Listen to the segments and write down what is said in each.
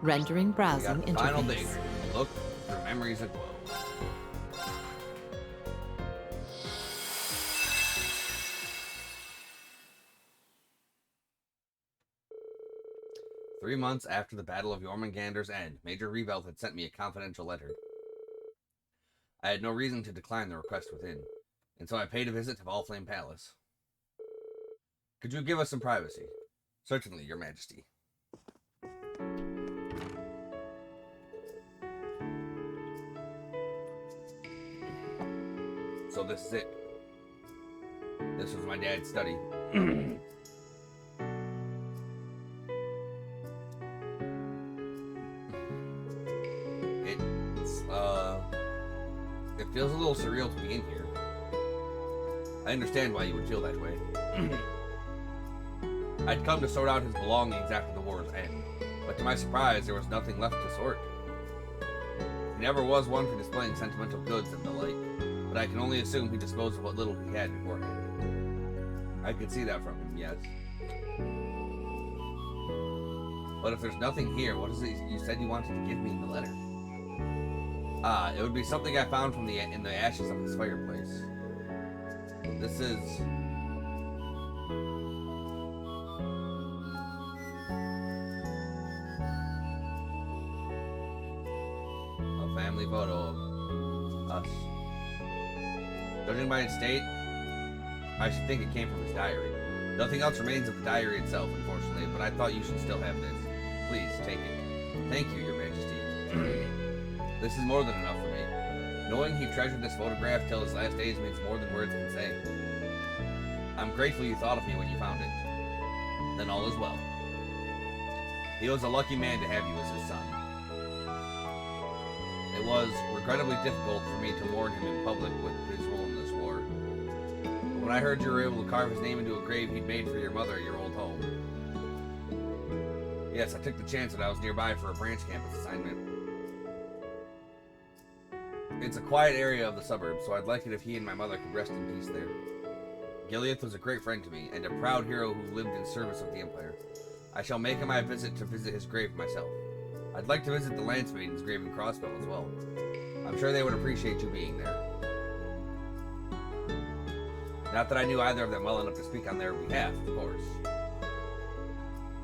Rendering We browsing got the interface. final day. Look through memories aglow. 3 months after the Battle of Jormungandr's end, Major Reverie had sent me a confidential letter. I had no reason to decline the request within, and so I paid a visit to Valflame Palace. Could you give us some privacy? Certainly, Your Majesty. So this is it. This was my dad's study. It feels a little surreal to be in here. I understand why you would feel that way. I'd come to sort out his belongings after the war's end, but to my surprise, there was nothing left to sort. He never was one for displaying sentimental goods and the like, but I can only assume he disposed of what little he had beforehand. I could see that from him, yes. But if there's nothing here, what is it you said you wanted to give me in the letter? It would be something I found in the ashes of his fireplace. This is... a family photo of us. Judging by its date, I should think it came from his diary. Nothing else remains of the diary itself, unfortunately, but I thought you should still have this. Please, take it. Thank you, Your Majesty. This is more than enough for me. Knowing he treasured this photograph till his last days means more than words can say. I'm grateful you thought of me when you found it. Then all is well. He was a lucky man to have you as his son. It was regrettably difficult for me to mourn him in public with his role in this war. But when I heard you were able to carve his name into a grave he'd made for your mother at your old home. Yes, I took the chance that I was nearby for a branch campus assignment. It's a quiet area of the suburbs, so I'd like it if he and my mother could rest in peace there. Gileath was a great friend to me, and a proud hero who lived in service of the Empire. I shall make him my visit to visit his grave myself. I'd like to visit the Lance Maiden's grave in Crossbow as well. I'm sure they would appreciate you being there. Not that I knew either of them well enough to speak on their behalf, of course.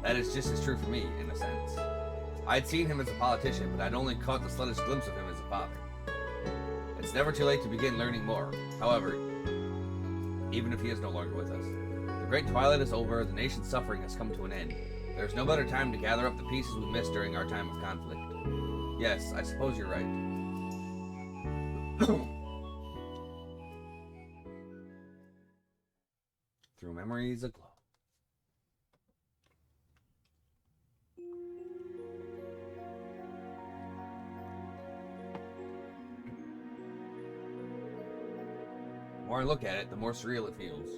That is just as true for me, in a sense. I'd seen him as a politician, but I'd only caught the slightest glimpse of him as a father. It's never too late to begin learning more. However, even if he is no longer with us. The great twilight is over, the nation's suffering has come to an end. There's no better time to gather up the pieces we missed during our time of conflict. Yes, I suppose you're right. Through memories aglow. The more I look at it, the more surreal it feels.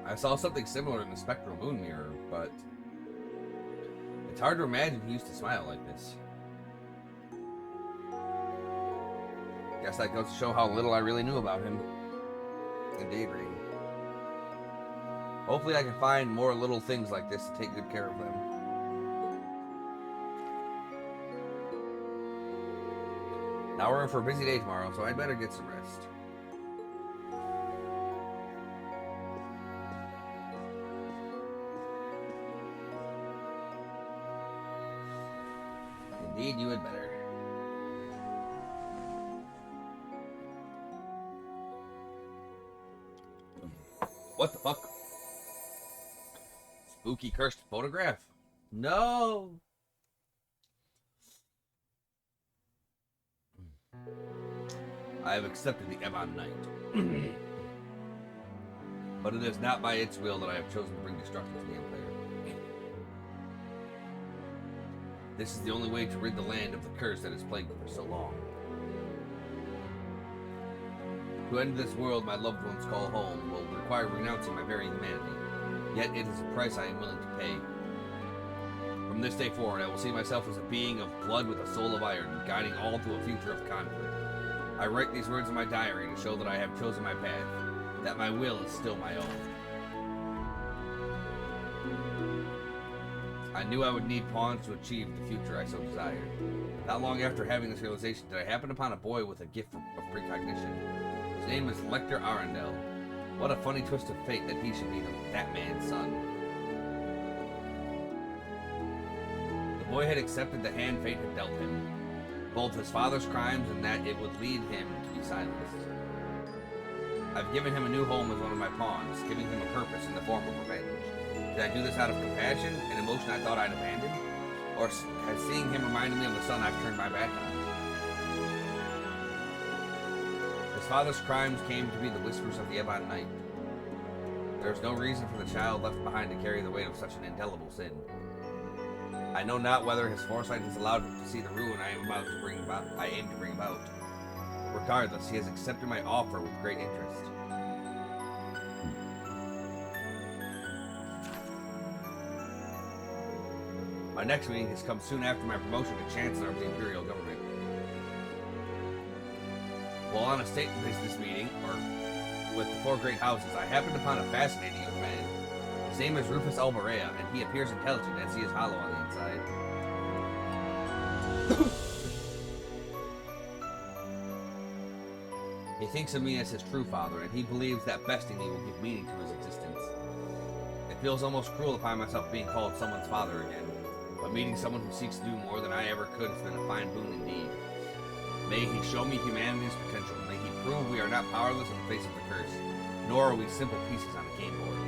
I saw something similar in the spectral moon mirror, but it's hard to imagine he used to smile like this. Guess that goes to show how little I really knew about him. Indeed, Rain. Hopefully I can find more little things like this to take good care of them. Now we're in for a busy day tomorrow, so I'd better get some rest. Indeed, you had better. What the fuck? Spooky cursed photograph? No! I have accepted the Ebon Knight. But it is not by its will that I have chosen to bring destruction to the Empire. This is the only way to rid the land of the curse that has plagued it for so long. To end this world my loved ones call home will require renouncing my very humanity, yet it is a price I am willing to pay. From this day forward, I will see myself as a being of blood with a soul of iron, guiding all to a future of conflict. I write these words in my diary to show that I have chosen my path, that my will is still my own. I I knew I would need pawns to achieve the future I so desired. Not long after having this realization did I happen upon a boy with a gift of precognition. His name is Lecter Arundel. What a funny twist of fate that he should be that man's son. The boy had accepted the hand fate had dealt him, both his father's crimes and that it would lead him to be silenced. I've given him a new home as one of my pawns, giving him a purpose in the form of revenge. Did I do this out of compassion, an emotion I thought I'd abandoned? Or has seeing him reminded me of the son I've turned my back on? His father's crimes came to be the whispers of the Ebon Night. There is no reason for the child left behind to carry the weight of such an indelible sin. I know not whether his foresight has allowed him to see the ruin I aim to bring about. Regardless, he has accepted my offer with great interest. My next meeting has come soon after my promotion to Chancellor of the Imperial Government. While on a state business meeting, or with the four great houses, I happened upon a fascinating young man. His name is Rufus Alborea, and he appears intelligent as he is hollow on the inside. He thinks of me as his true father, and he believes that besting me will give meaning to his existence. It feels almost cruel to find myself being called someone's father again. But meeting someone who seeks to do more than I ever could has been a fine boon indeed. May he show me humanity's potential. May he prove we are not powerless in the face of the curse, nor are we simple pieces on a game board.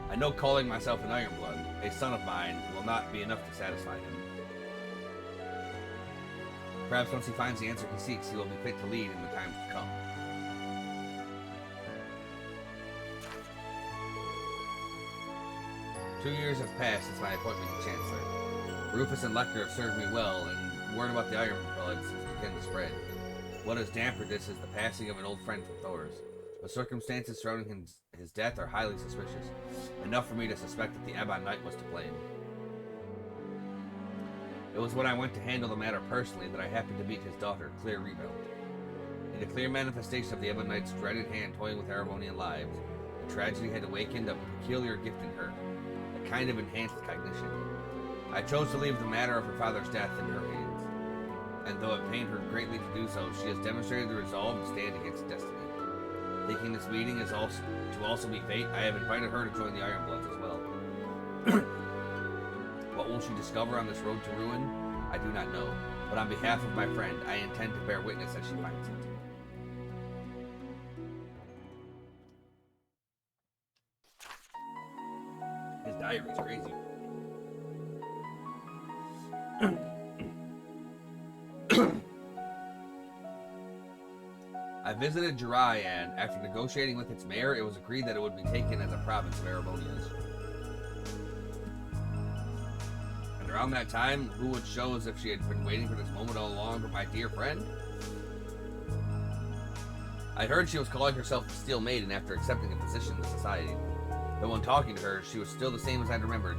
I know calling myself an Ironblood, a son of mine, will not be enough to satisfy him. Perhaps once he finds the answer he seeks, he will be fit to lead in the times to come. Two years have passed since my appointment to Chancellor. Rufus and Lecter have served me well, and word about the Ironbloods has begun to spread. What has dampened this is the passing of an old friend from Thor's. The circumstances surrounding his death are highly suspicious, enough for me to suspect that the Ebon Knight was to blame. It was when I went to handle the matter personally that I happened to meet his daughter, Claire Rebound. In a clear manifestation of the Ebon Knight's dreaded hand toying with Arabonian lives, the tragedy had awakened a peculiar gift in her, a kind of enhanced cognition. I chose to leave the matter of her father's death in her hands, and though it pained her greatly to do so, she has demonstrated the resolve to stand against destiny. Thinking this meeting is to also be fate, I have invited her to join the Ironbloods as well. What will she discover on this road to ruin? I do not know, but on behalf of my friend, I intend to bear witness as she finds it. His diary is crazy. I visited Jirai, and after negotiating with its mayor, it was agreed that it would be taken as a province of Arabonians. And around that time, who would show as if she had been waiting for this moment all along but my dear friend? I heard she was calling herself the Steel Maiden after accepting a position in the society. But when talking to her, she was still the same as I'd remembered.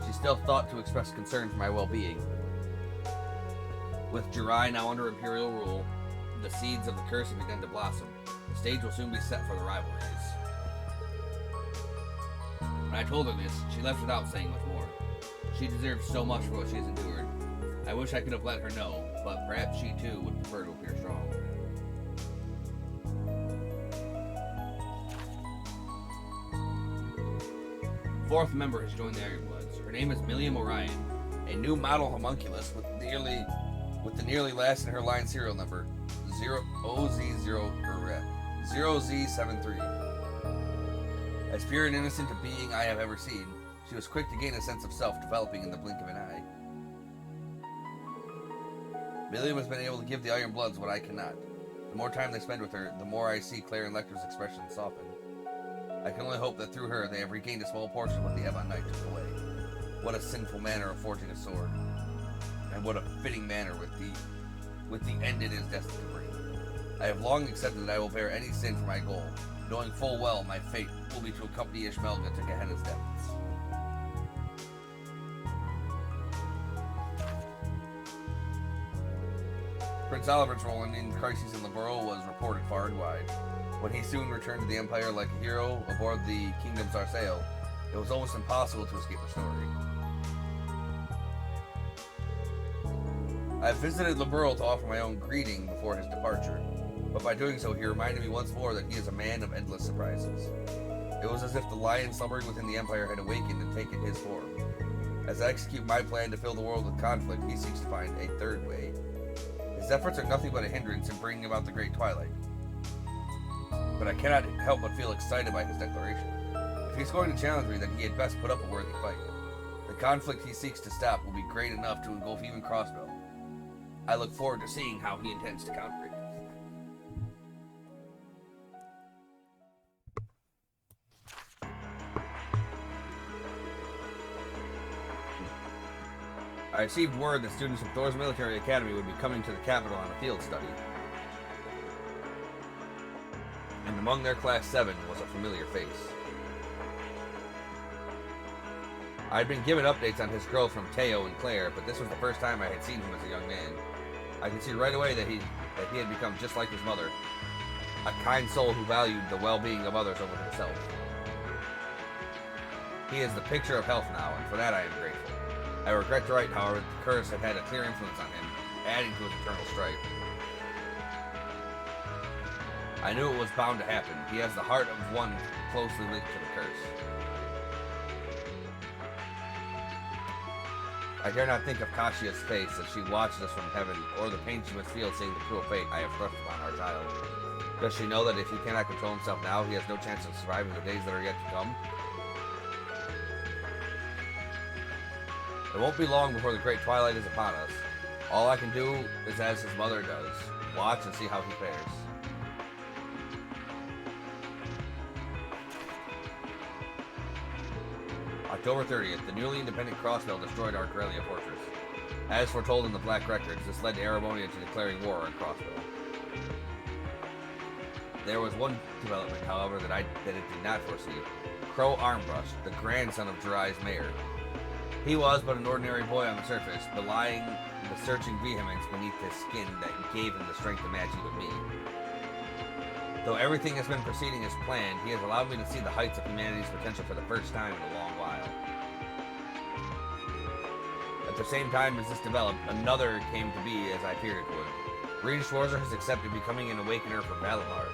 She still thought to express concern for my well-being. With Jirai now under Imperial rule, the seeds of the curse have begun to blossom. The stage will soon be set for the rivalries. When I told her this, she left without saying much more. She deserves so much for what she has endured. I wish I could have let her know, but perhaps she too would prefer to appear strong. Fourth member has joined the Ironbloods. Her name is Milliam Orion, a new model homunculus with the nearly last in her line serial number, 0Z73. As pure and innocent a being I have ever seen, she was quick to gain a sense of self, developing in the blink of an eye. Milliam has been able to give the Ironbloods what I cannot. The more time they spend with her, the more I see Claire and Lecter's expressions soften. I can only hope that through her they have regained a small portion of what the Ebon Knight took away. What a sinful manner of forging a sword, and what a fitting manner with the end it is destined to bring. I have long accepted that I will bear any sin for my goal, knowing full well my fate will be to accompany Ishmelga to Gehenna's depths. Prince Oliver's role in the crises in Liberl was reported far and wide. When he soon returned to the Empire like a hero aboard the Kingdom's Arsail, It was almost impossible to escape the story. I visited Liberal to offer my own greeting before his departure, but by doing so he reminded me once more that he is a man of endless surprises. It was as if the lion slumbering within the Empire had awakened and taken his form. As I execute my plan to fill the world with conflict, he seeks to find a third way. His efforts are nothing but a hindrance in bringing about the Great Twilight. But I cannot help but feel excited by his declaration. If he's going to challenge me, then he had best put up a worthy fight. The conflict he seeks to stop will be great enough to engulf even Crossbow. I look forward to seeing how he intends to counter it. I received word that students of Thor's military academy would be coming to the capital on a field study. And among their class 7 was a familiar face. I had been given updates on his growth from Teo and Claire, but this was the first time I had seen him as a young man. I could see right away that he had become just like his mother, a kind soul who valued the well-being of others over himself. He is the picture of health now, and for that I am grateful. I regret to write, however, that the curse had had a clear influence on him, adding to his eternal strife. I knew it was bound to happen. He has the heart of one closely linked to the curse. I dare not think of Kashia's face as she watches us from heaven, or the pain she must feel seeing the cruel fate I have thrust upon our child. Does she know that if he cannot control himself now, he has no chance of surviving the days that are yet to come? It won't be long before the Great Twilight is upon us. All I can do is as his mother does, watch and see how he fares. October 30th, the newly independent Crossbell destroyed our Corellia fortress. As foretold in the Black Records, this led Arabonia to declaring war on Crossbell. There was one development, however, that it did not foresee. Crow Armbrush, the grandson of Jiraiya's mayor. He was but an ordinary boy on the surface, belying the searching vehemence beneath his skin that gave him the strength to match even me. Though everything has been proceeding as planned, he has allowed me to see the heights of humanity's potential for the first time in a long while. At the same time as this developed, another came to be as I feared it would. Green Schwarzer has accepted becoming an awakener for Valimar.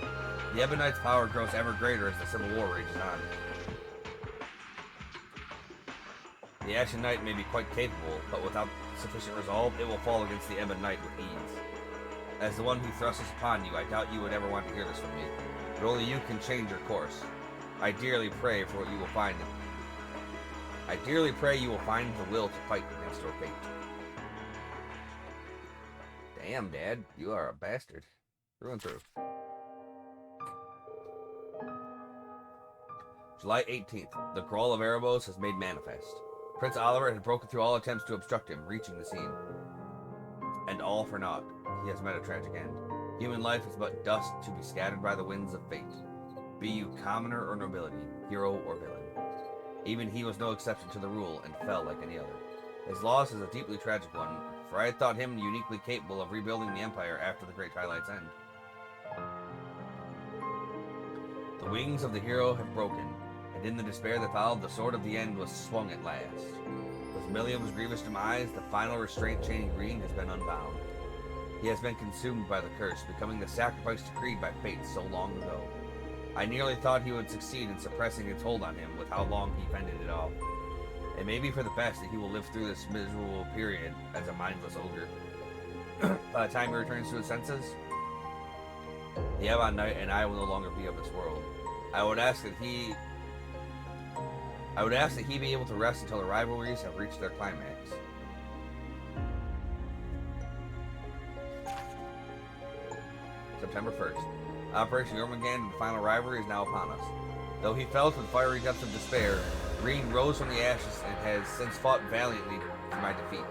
The Ebonite's power grows ever greater as the Civil War rages on. The Ashen Knight may be quite capable, but without sufficient resolve, it will fall against the Ebon Knight with ease. As the one who thrusts this upon you, I doubt you would ever want to hear this from me, but only you can change your course. I dearly pray for what you will find. I dearly pray you will find the will to fight against your fate. Damn, Dad, you are a bastard. Through and through. July 18th. The Grawl of Erebos has made manifest. Prince Oliver had broken through all attempts to obstruct him, reaching the scene. And all for naught. He has met a tragic end. Human life is but dust to be scattered by the winds of fate. Be you commoner or nobility, hero or villain. Even he was no exception to the rule, and fell like any other. His loss is a deeply tragic one, for I had thought him uniquely capable of rebuilding the Empire after the Great Twilight's end. The wings of the hero have broken, and in the despair that followed, the sword of the end was swung at last. With Millium's grievous demise, the final restraint chaining Green has been unbound. He has been consumed by the curse, becoming the sacrifice decreed by fate so long ago. I nearly thought he would succeed in suppressing its hold on him with how long he fended it off. It may be for the best that he will live through this miserable period as a mindless ogre. By the time he returns to his senses, the Ebon Knight and I will no longer be of this world. I would ask that he be able to rest until the rivalries have reached their climax. September 1st. Operation Jormungand and the final rivalry is now upon us. Though he fell to the fiery depths of despair, Green rose from the ashes and has since fought valiantly for my defeat.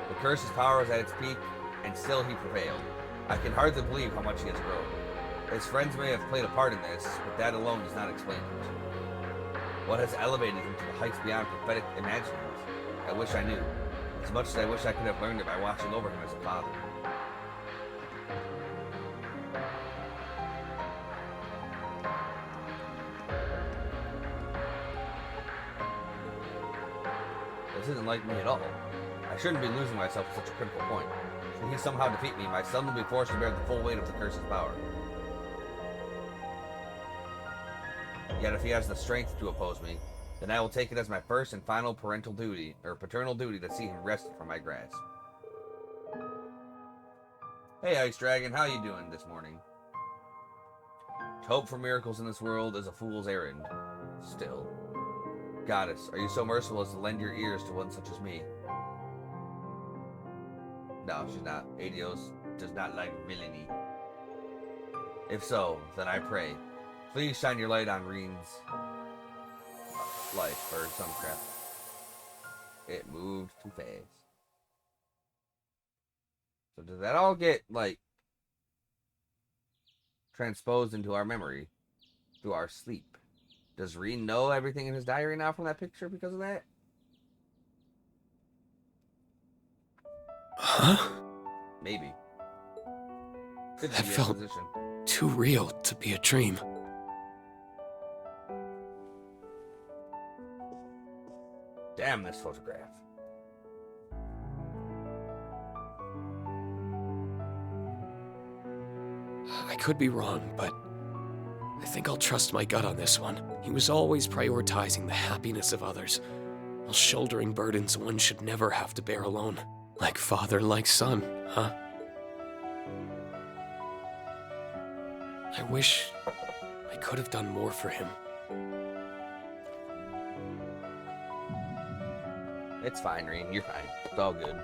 The curse's power was at its peak, and still he prevailed. I can hardly believe how much he has grown. His friends may have played a part in this, but that alone does not explain it. What has elevated him to the heights beyond prophetic imaginings? I wish I knew, as much as I wish I could have learned it by watching over him as a father. This isn't like me at all. I shouldn't be losing myself at such a critical point. Should he somehow defeat me, my son will be forced to bear the full weight of the curse's power. Yet if he has the strength to oppose me, then I will take it as my first and final paternal duty to see him wrested from my grasp. Hey, Ice Dragon, how you doing this morning? To hope for miracles in this world is a fool's errand. Still. Goddess, are you so merciful as to lend your ears to one such as me? No, she's not. Adios does not like villainy. If so, then I pray, please shine your light on Reen's life or some crap. It moved too fast. So does that all get, like, transposed into our memory through our sleep? Does Reen know everything in his diary now from that picture because of that? Huh? Maybe. That felt too real to be a dream. Damn this photograph. I could be wrong, but I think I'll trust my gut on this one. He was always prioritizing the happiness of others, while shouldering burdens one should never have to bear alone. Like father, like son, huh? I wish I could have done more for him. It's fine, Reen. You're fine. It's all good.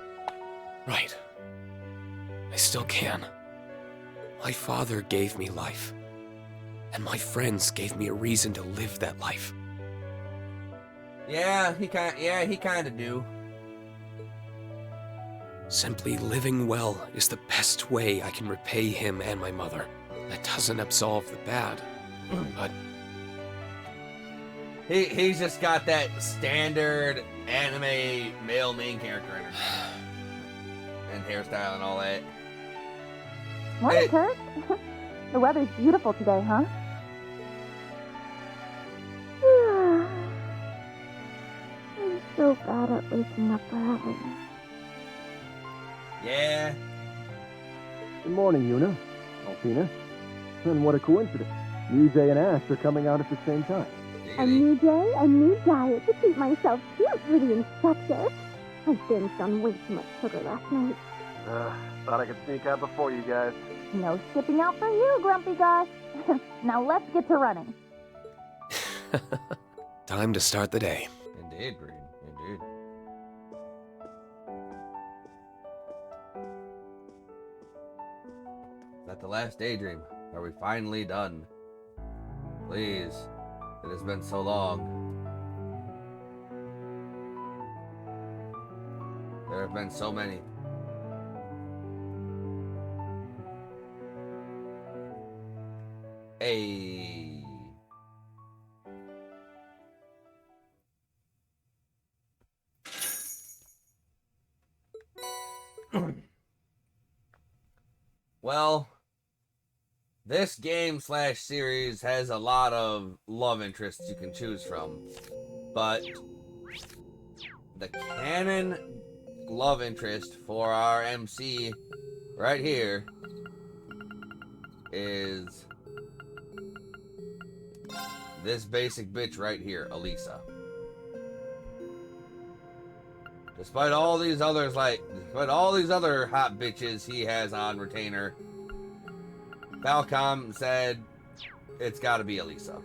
Right. I still can. My father gave me life, and my friends gave me a reason to live that life. Yeah, he kind of do. Simply living well is the best way I can repay him and my mother. That doesn't absolve the bad, but... He's just got that standard anime male main character energy. And hairstyle and all that. Morning, Kurt. The weather's beautiful today, huh? I'm so bad at waking up early. Yeah. Good morning, Yuna. Alpina. And what a coincidence. You, Jay, and Ash are coming out at the same time. A new day, a new diet to keep myself cute for the instructor. I binged on way too much sugar last night. Thought I could sneak out before you guys. No skipping out for you, Grumpy Gus. Now let's get to running. Time to start the day. Indeed, Green. Indeed. Is that the last daydream? Are we finally done? Please. It has been so long. There have been so many. Hey. Well, this game / series has a lot of love interests you can choose from, but the canon love interest for our MC right here is this basic bitch right here, Elisa. Despite all these others, despite all these other hot bitches he has on retainer, Falcom said it's gotta be Elisa.